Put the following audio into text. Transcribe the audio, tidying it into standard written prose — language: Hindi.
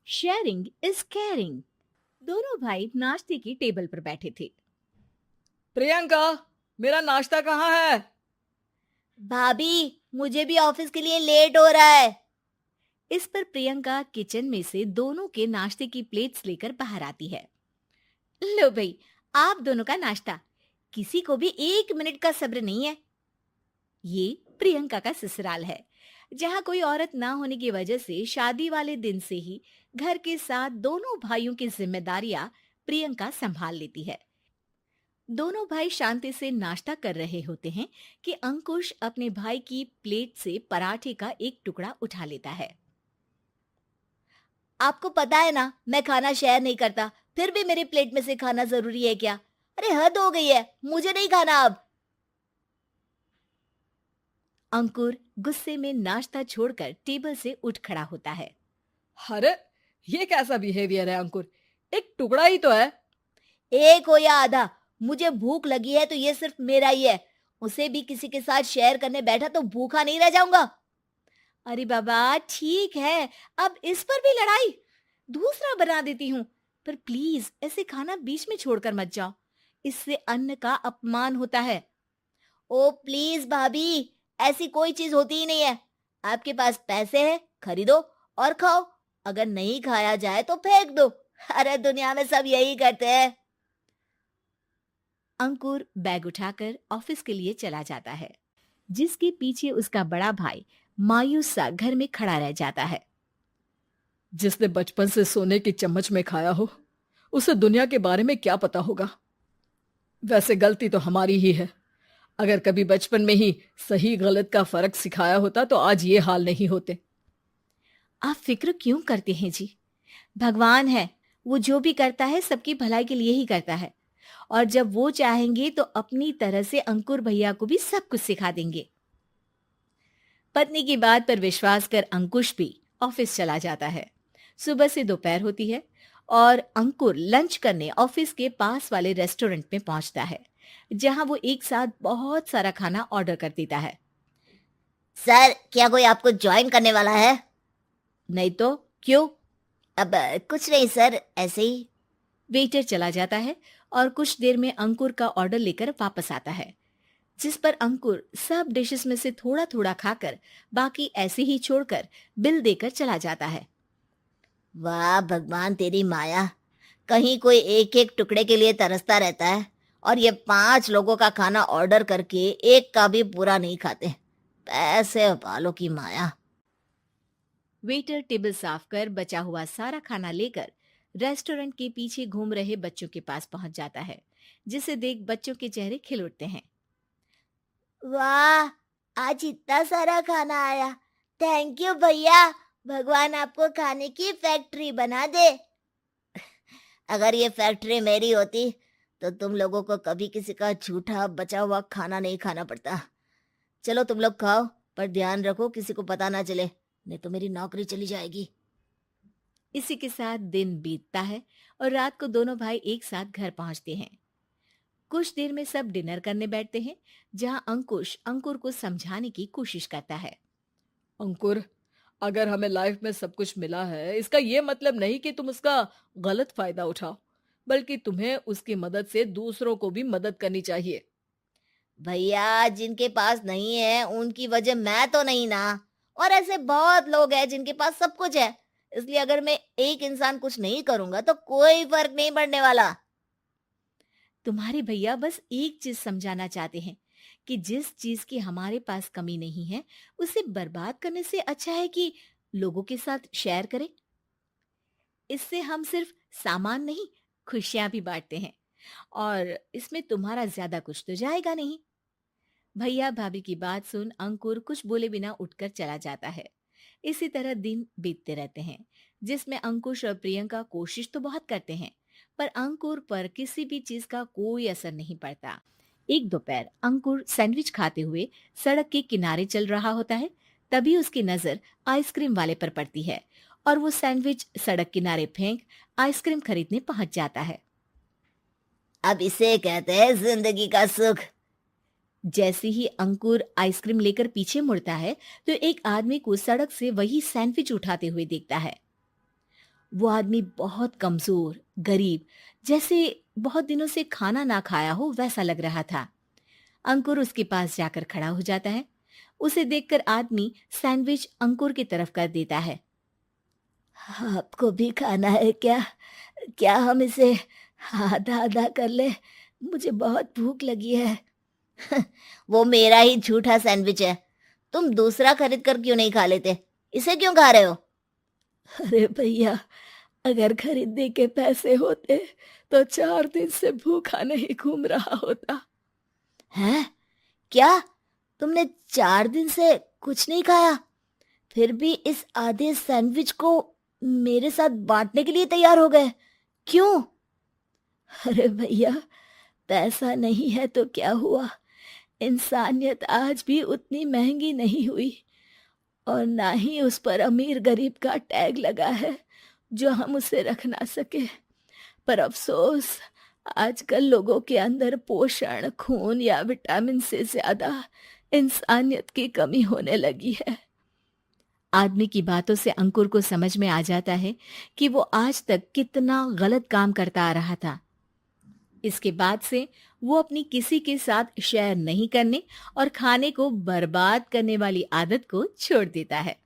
Sharing is caring. दोनों भाई नाश्ते की टेबल पर बैठे थे। प्रियंका, मेरा नाश्ता कहाँ है? भाभी, मुझे भी ऑफिस के लिए लेट हो रहा है। इस पर प्रियंका किचन में से दोनों के नाश्ते की प्लेट्स लेकर बाहर आती है। लो भाई, आप दोनों का नाश्ता। किसी को भी 1 मिनट का सब्र नहीं है। ये प्रियंका का ससुराल है, जहाँ कोई औरत ना होने की वजह से शादी वाले दिन से ही घर के साथ दोनों भाइयों की जिम्मेदारियां प्रियंका संभाल लेती है। दोनों भाई शांति से नाश्ता कर रहे होते हैं कि अंकुश अपने भाई की प्लेट से पराठे का एक टुकड़ा उठा लेता है। आपको पता है ना, मैं खाना शेयर नहीं करता, फिर भी मेरी प्लेट में से खाना जरूरी है क्या? अरे हद हो गई है, मुझे नहीं खाना अब। अंकुर गुस्से में नाश्ता छोड़कर टेबल से उठ खड़ा होता है। अरे, ये कैसा बिहेवियर है अंकुर? एक टुकड़ा ही तो है। एक हो या आधा, मुझे भूख लगी है तो ये सिर्फ मेरा ही है। उसे भी किसी के साथ शेयर करने बैठा तो भूखा नहीं रह जाऊंगा। अरे बाबा ठीक है, अब इस पर भी लड़ाई। दूसरा बना देती हूँ, पर प्लीज ऐसे खाना बीच में छोड़कर मत जाओ। इससे अन्न का अपमान होता है। ओ प्लीज भाभी, ऐसी कोई चीज होती ही नहीं है। आपके पास पैसे हैं, खरीदो और खाओ। अगर नहीं खाया जाए तो फेंक दो। अरे दुनिया में सब यही करते हैं। अंकुर बैग उठाकर ऑफिस के लिए चला जाता है, जिसके पीछे उसका बड़ा भाई मायूस सा घर में खड़ा रह जाता है। जिसने बचपन से सोने की चम्मच में खाया हो, उसे दुनिया के बारे में क्या पता होगा। वैसे गलती तो हमारी ही है। अगर कभी बचपन में ही सही गलत का फर्क सिखाया होता तो आज ये हाल नहीं होते। आप फिक्र क्यों करते हैं जी? भगवान है, वो जो भी करता है सबकी भलाई के लिए ही करता है। और जब वो चाहेंगे तो अपनी तरह से अंकुर भैया को भी सब कुछ सिखा देंगे। पत्नी की बात पर विश्वास कर अंकुश भी ऑफिस चला जाता है। सुबह से दोपहर होती है और अंकुर लंच करने ऑफिस के पास वाले रेस्टोरेंट में पहुंचता है, जहां वो एक साथ बहुत सारा खाना ऑर्डर कर देता है। सर, क्या कोई आपको ज्वाइन करने वाला है? नहीं तो क्यों? अब कुछ नहीं सर, ऐसे ही। वेटर चला जाता है और कुछ देर में अंकुर का ऑर्डर लेकर वापस आता है, जिस पर अंकुर सब डिशेस में से थोड़ा थोड़ा खाकर बाकी ऐसे ही छोड़कर बिल देकर चला जाता है। वाह भगवान, तेरी माया। कहीं कोई एक एक टुकड़े के लिए तरसता रहता है और ये 5 लोगों का खाना ऑर्डर करके एक का भी पूरा नहीं खाते। पैसे वालों की माया। वेटर टेबल साफ कर बचा हुआ सारा खाना लेकर रेस्टोरेंट के पीछे घूम रहे बच्चों के पास पहुंच जाता है, जिसे देख बच्चों के चेहरे खिल उठते हैं। वाह, आज इतना सारा खाना आया। थैंक यू भैया। भगवान आपको खाने की फैक्ट्री बना दे। अगर ये फैक्ट्री मेरी होती तो तुम लोगों को कभी किसी का झूठा बचा हुआ खाना नहीं खाना पड़ता। चलो तुम लोग खाओ, पर ध्यान रखो किसी को पता ना चले, नहीं तो मेरी नौकरी चली जाएगी। इसी के साथ दिन बीतता है और रात को दोनों भाई एक साथ घर पहुंचते हैं। कुछ देर में सब डिनर करने बैठते हैं, जहां अंकुश अंकुर को समझाने की कोशिश करता है। अंकुर, अगर हमें लाइफ में सब कुछ मिला है, इसका ये मतलब नहीं कि तुम उसका गलत फायदा उठाओ, बल्कि तुम्हें उसकी मदद से दूसरों को भी मदद करनी चाहिए। भैया, जिनके पास नहीं है उनकी वजह मैं तो नहीं ना। और ऐसे बहुत लोग हैं जिनके पास सब कुछ है। इसलिए अगर मैं एक इंसान कुछ नहीं करूंगा तो कोई फर्क नहीं पड़ने वाला। तुम्हारे भैया बस एक चीज समझाना चाहते हैं कि जिस चीज की हमारे पास कमी नहीं है, उसे बर्बाद करने से अच्छा है कि लोगों के साथ शेयर करें। इससे हम सिर्फ सामान नहीं, खुशियां भी बांटते हैं, और इसमें तुम्हारा ज्यादा कुछ तो जाएगा नहीं। भैया भाभी की बात सुन अंकुर कुछ बोले बिना उठकर चला जाता है। इसी तरह दिन बीतते रहते हैं, जिसमें अंकुश और प्रियंका कोशिश तो बहुत करते हैं, पर अंकुर पर किसी भी चीज का कोई असर नहीं पड़ता। एक दोपहर अंकुर सैंडविच खाते हुए सड़क के किनारे चल रहा होता है। तभी उसकी नजर आइसक्रीम वाले पर पड़ती है और वो सैंडविच सड़क किनारे फेंक आइसक्रीम खरीदने पहुंच जाता है। अब इसे कहते हैं जिंदगी का सुख। जैसे ही अंकुर आइसक्रीम लेकर पीछे मुड़ता है तो एक आदमी को सड़क से वही सैंडविच उठाते हुए देखता है। वो आदमी बहुत कमजोर, गरीब, जैसे बहुत दिनों से खाना ना खाया हो वैसा लग रहा था। अंकुर उसके पास जाकर खड़ा हो जाता है। उसे देखकर आदमी सैंडविच अंकुर की तरफ कर देता है। आपको भी खाना है क्या? क्या हम इसे आधा आधा कर ले? मुझे बहुत भूख लगी है। वो मेरा ही झूठा सैंडविच है। तुम दूसरा खरीद कर क्यों नहीं खा लेते? इसे क्यों खा रहे हो? अरे भैया, अगर खरीदने के पैसे होते तो 4 दिन से भूखा नहीं घूम रहा होता। हैं? क्या? तुमने 4 दिन से कुछ नहीं खाया, फिर भी इस आधे सैंडविच को मेरे साथ बांटने के लिए तैयार हो गए? क्यों? अरे भैया, पैसा नहीं है तो क्या हुआ, इंसानियत आज भी उतनी महंगी नहीं हुई, और ना ही उस पर अमीर गरीब का टैग लगा है जो हम उसे रख ना सके। पर अफसोस, आजकल लोगों के अंदर पोषण, खून या विटामिन से ज्यादा इंसानियत की कमी होने लगी है। आदमी की बातों से अंकुर को समझ में आ जाता है कि वो आज तक कितना गलत काम करता आ रहा था। इसके बाद से वो अपनी किसी के साथ शेयर नहीं करने और खाने को बर्बाद करने वाली आदत को छोड़ देता है।